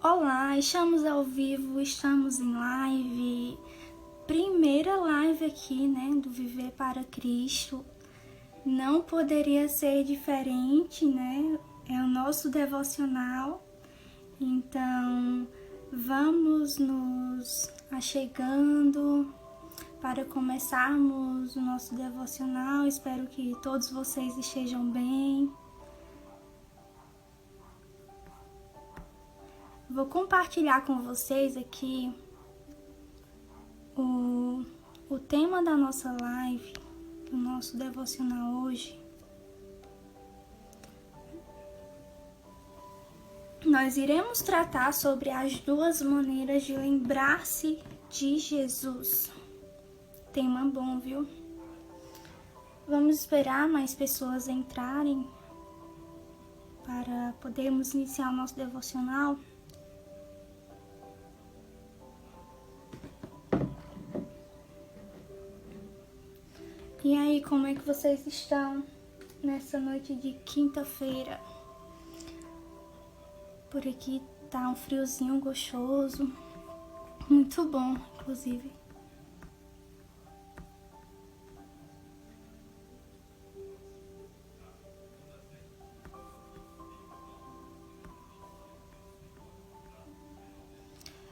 Olá, estamos ao vivo, estamos em live, primeira live aqui, né, do Viver para Cristo. Não poderia ser diferente, né, é o nosso devocional, então vamos nos achegando para começarmos o nosso devocional. Espero que todos vocês estejam bem. Vou compartilhar com vocês aqui o tema da nossa live, do nosso devocional hoje. Nós iremos tratar sobre as duas maneiras de lembrar-se de Jesus. Tema bom, viu? Vamos esperar mais pessoas entrarem para podermos iniciar o nosso devocional. E aí, como é que vocês estão nessa noite de quinta-feira? Por aqui tá um friozinho gostoso, muito bom, inclusive.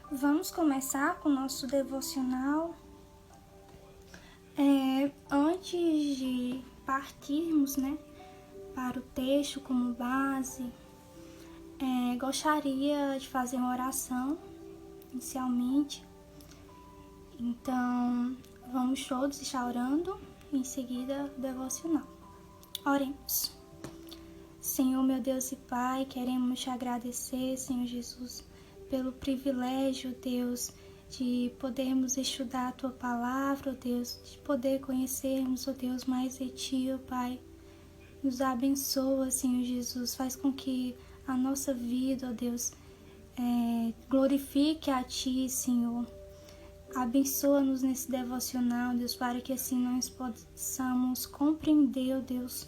Vamos começar com o nosso devocional. Antes de partirmos, né, para o texto como base, gostaria de fazer uma oração inicialmente. Então, vamos todos estar orando e em seguida o devocional. Oremos. Senhor, meu Deus e Pai, queremos te agradecer, Senhor Jesus, pelo privilégio, Deus, de podermos estudar a Tua Palavra, ó Deus, de poder conhecermos, ó Deus, mais de Ti, ó Pai. Nos abençoa, Senhor Jesus, faz com que a nossa vida, ó Deus, glorifique a Ti, Senhor. Abençoa-nos nesse devocional, Deus, para que assim nós possamos compreender, ó Deus,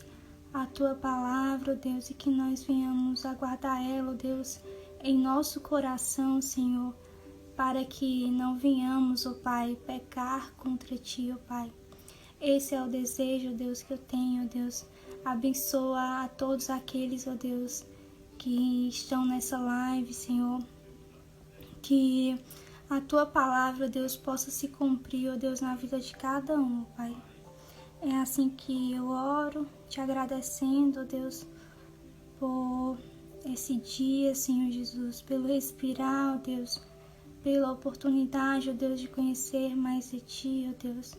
a Tua Palavra, ó Deus, e que nós venhamos a guardar ela, ó Deus, em nosso coração, Senhor, para que não venhamos, ó Pai, pecar contra Ti, ó Pai. Esse é o desejo, Deus, que eu tenho, ó Deus. Abençoa a todos aqueles, ó Deus, que estão nessa live, Senhor. Que a Tua Palavra, ó Deus, possa se cumprir, ó Deus, na vida de cada um, ó Pai. É assim que eu oro, te agradecendo, ó Deus, por esse dia, Senhor Jesus, pelo respirar, ó Deus, pela oportunidade, ó Deus, de conhecer mais de Ti, ó Deus.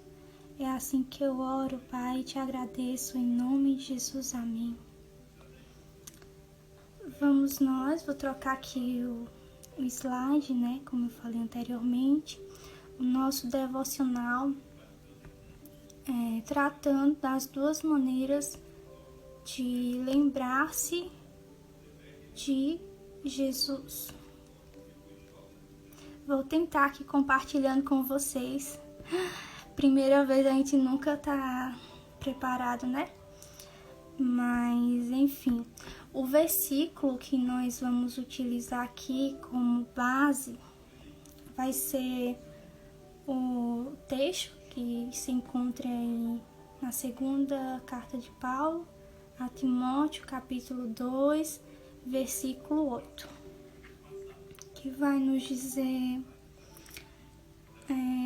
É assim que eu oro, Pai, e te agradeço em nome de Jesus, amém. Vou trocar aqui o slide, né, como eu falei anteriormente, o nosso devocional, tratando das duas maneiras de lembrar-se de Jesus. Vou tentar aqui compartilhando com vocês. Primeira vez, a gente nunca tá preparado, né? Mas, enfim, o versículo que nós vamos utilizar aqui como base vai ser o texto que se encontra aí na segunda carta de Paulo a Timóteo, capítulo 2, versículo 8, que vai nos dizer: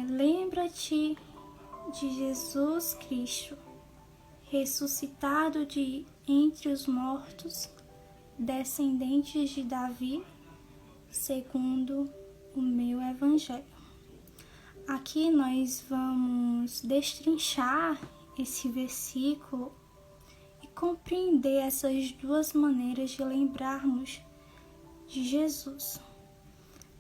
lembra-te de Jesus Cristo, ressuscitado de entre os mortos, descendentes de Davi, segundo o meu evangelho. Aqui nós vamos destrinchar esse versículo e compreender essas duas maneiras de lembrarmos de Jesus.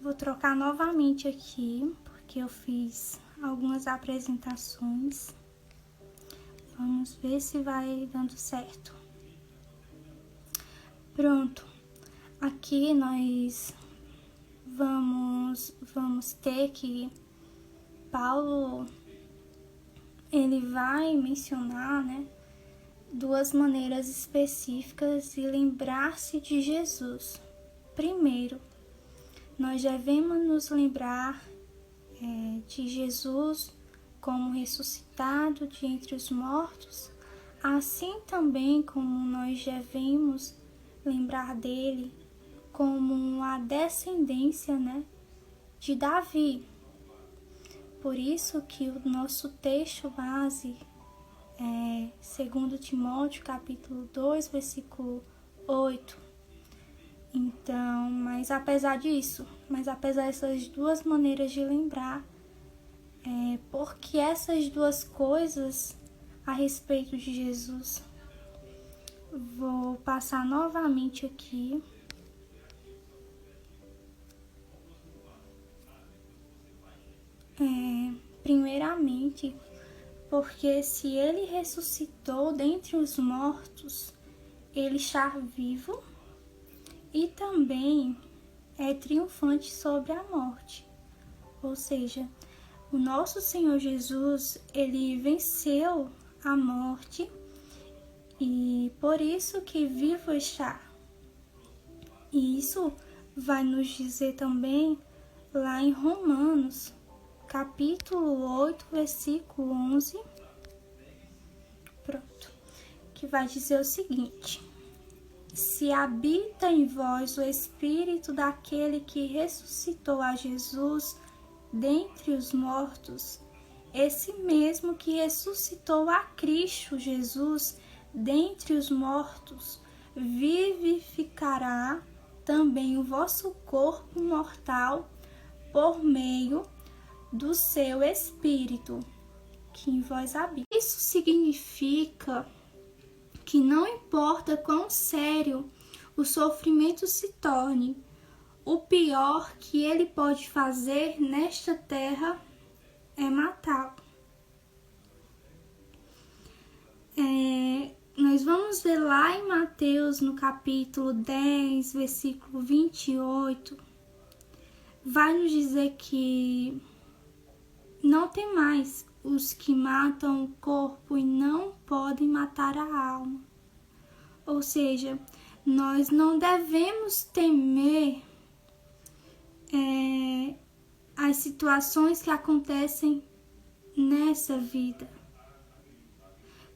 Vou trocar novamente aqui, porque eu fiz algumas apresentações. Vamos ver se vai dando certo. Pronto. Aqui nós vamos ter que Paulo, ele vai mencionar, né, duas maneiras específicas de lembrar-se de Jesus. Primeiro, nós devemos nos lembrar de Jesus como ressuscitado de entre os mortos, assim também como nós devemos lembrar dele como a descendência, de Davi. Por isso que o nosso texto base é 2 Timóteo capítulo 2, versículo 8. Então, mas apesar dessas duas maneiras de lembrar, porque essas duas coisas a respeito de Jesus, vou passar novamente aqui. Primeiramente, porque se ele ressuscitou dentre os mortos, ele está vivo e também é triunfante sobre a morte. Ou seja, o nosso Senhor Jesus, ele venceu a morte e por isso que vivo está. E isso vai nos dizer também lá em Romanos, capítulo 8, versículo 11, que vai dizer o seguinte: se habita em vós o Espírito daquele que ressuscitou a Jesus dentre os mortos, esse mesmo que ressuscitou a Cristo Jesus dentre os mortos, vivificará também o vosso corpo mortal por meio do seu Espírito, que em vós habita. Isso significa que não importa quão sério o sofrimento se torne, o pior que ele pode fazer nesta terra é matá-lo. Nós vamos ver lá em Mateus, no capítulo 10, versículo 28, vai nos dizer que não tem mais os que matam o corpo e não podem matar a alma. Ou seja, nós não devemos temer as situações que acontecem nessa vida.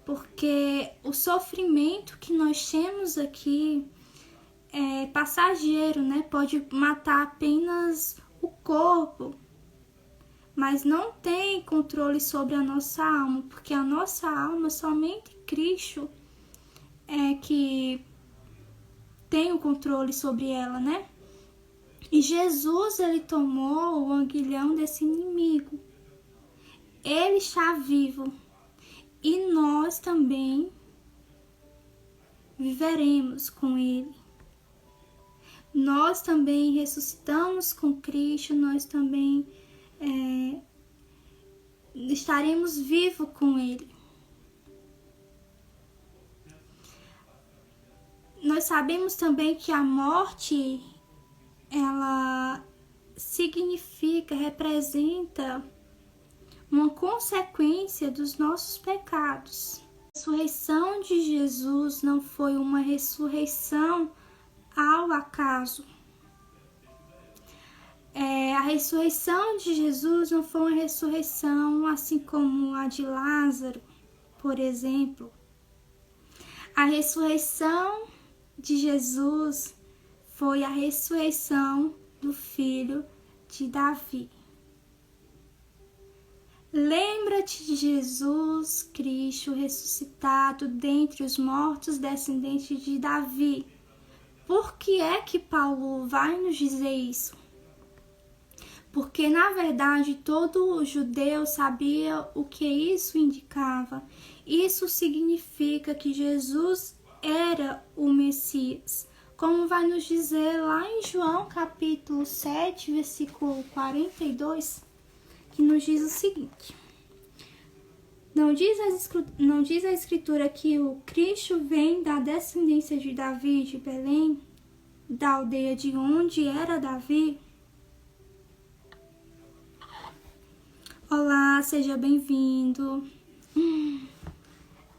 Porque o sofrimento que nós temos aqui é passageiro, Pode matar apenas o corpo, mas não tem controle sobre a nossa alma, porque a nossa alma, somente Cristo é que tem o controle sobre ela, E Jesus, ele tomou o aguilhão desse inimigo. Ele está vivo e nós também viveremos com ele. Nós também ressuscitamos com Cristo, nós também estaremos vivos com ele. Nós sabemos também que a morte, ela representa uma consequência dos nossos pecados. A ressurreição de Jesus não foi uma ressurreição ao acaso. A ressurreição de Jesus não foi uma ressurreição assim como a de Lázaro, por exemplo. A ressurreição de Jesus foi a ressurreição do filho de Davi. Lembra-te de Jesus Cristo ressuscitado dentre os mortos, descendente de Davi. Por que é que Paulo vai nos dizer isso? Porque, na verdade, todo judeu sabia o que isso indicava. Isso significa que Jesus era o Messias. Como vai nos dizer lá em João, capítulo 7, versículo 42, que nos diz o seguinte: Não diz a Escritura que o Cristo vem da descendência de Davi de Belém, da aldeia de onde era Davi? Olá, seja bem-vindo.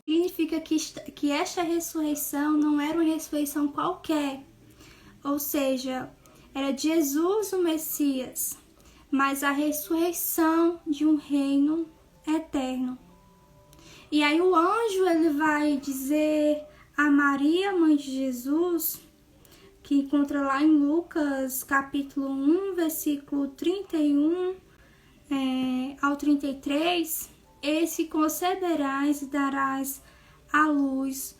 Significa que esta ressurreição não era uma ressurreição qualquer. Ou seja, era Jesus o Messias, mas a ressurreição de um reino eterno. E aí o anjo ele vai dizer a Maria, mãe de Jesus, que encontra lá em Lucas capítulo 1, versículo 31 ao 33, esse concederás e darás à luz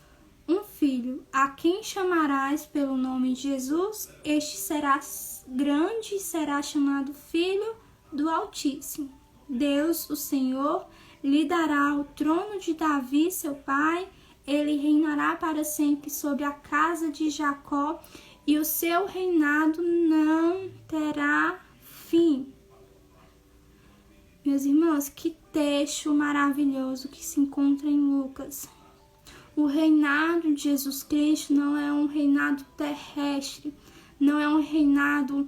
um filho, a quem chamarás pelo nome de Jesus, este será grande e será chamado Filho do Altíssimo. Deus, o Senhor, lhe dará o trono de Davi, seu pai, ele reinará para sempre sobre a casa de Jacó, e o seu reinado não terá fim. Meus irmãos, que texto maravilhoso que se encontra em Lucas. O reinado de Jesus Cristo não é um reinado terrestre, não é um reinado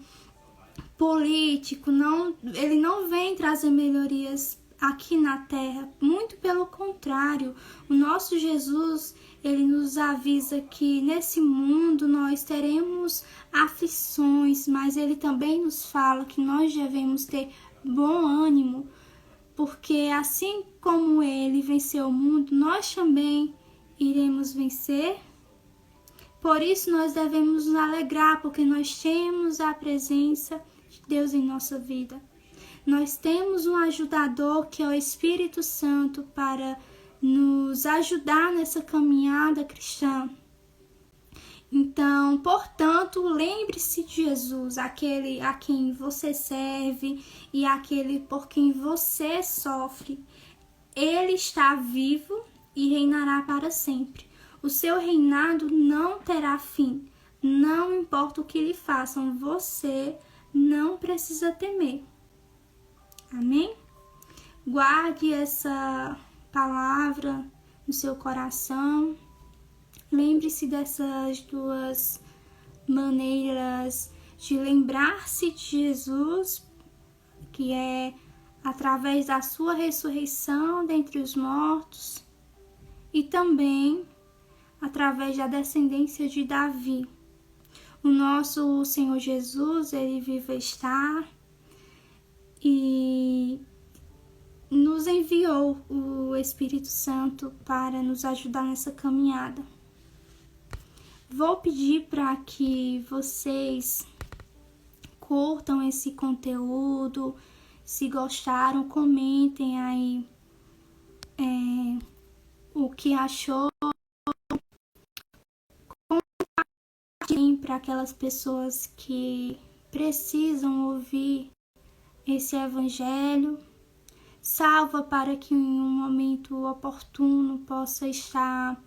político, ele não vem trazer melhorias aqui na terra, muito pelo contrário. O nosso Jesus, ele nos avisa que nesse mundo nós teremos aflições, mas ele também nos fala que nós devemos ter bom ânimo, porque assim como ele venceu o mundo, nós também iremos vencer. Por isso nós devemos nos alegrar, porque nós temos a presença de Deus em nossa vida. Nós temos um ajudador que é o Espírito Santo para nos ajudar nessa caminhada cristã. Então, portanto, lembre-se de Jesus, aquele a quem você serve e aquele por quem você sofre. Ele está vivo e reinará para sempre. O seu reinado não terá fim. Não importa o que lhe façam, você não precisa temer. Amém? Guarde essa palavra no seu coração. Lembre-se dessas duas maneiras de lembrar-se de Jesus, que é através da sua ressurreição dentre os mortos e também através da descendência de Davi. O nosso Senhor Jesus, ele vive está e nos enviou o Espírito Santo para nos ajudar nessa caminhada. Vou pedir para que vocês curtam esse conteúdo. Se gostaram, comentem aí o que achou. Compartilhem para aquelas pessoas que precisam ouvir esse evangelho. Salva para que em um momento oportuno possa estar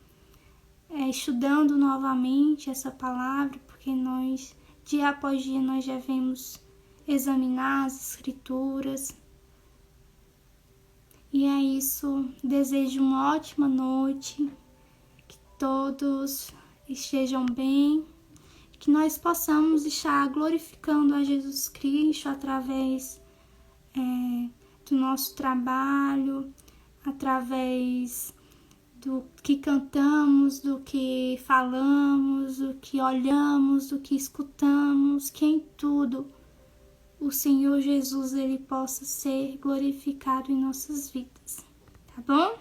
estudando novamente essa palavra, porque nós, dia após dia, nós devemos examinar as escrituras. E é isso, desejo uma ótima noite, que todos estejam bem, que nós possamos estar glorificando a Jesus Cristo através do nosso trabalho, através do que cantamos, do que falamos, do que olhamos, do que escutamos, que em tudo o Senhor Jesus ele possa ser glorificado em nossas vidas, tá bom?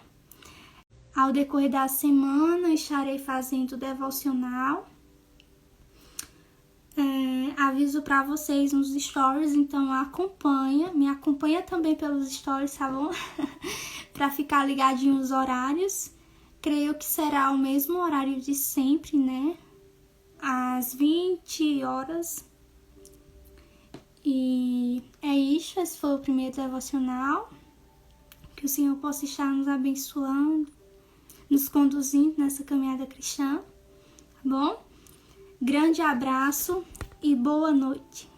Ao decorrer da semana estarei fazendo devocional. Aviso para vocês nos stories, então me acompanha também pelos stories, tá bom? Para ficar ligadinho os horários. Creio que será o mesmo horário de sempre, né? Às 20 horas. E é isso, esse foi o primeiro devocional. Que o Senhor possa estar nos abençoando, nos conduzindo nessa caminhada cristã, tá bom? Grande abraço e boa noite.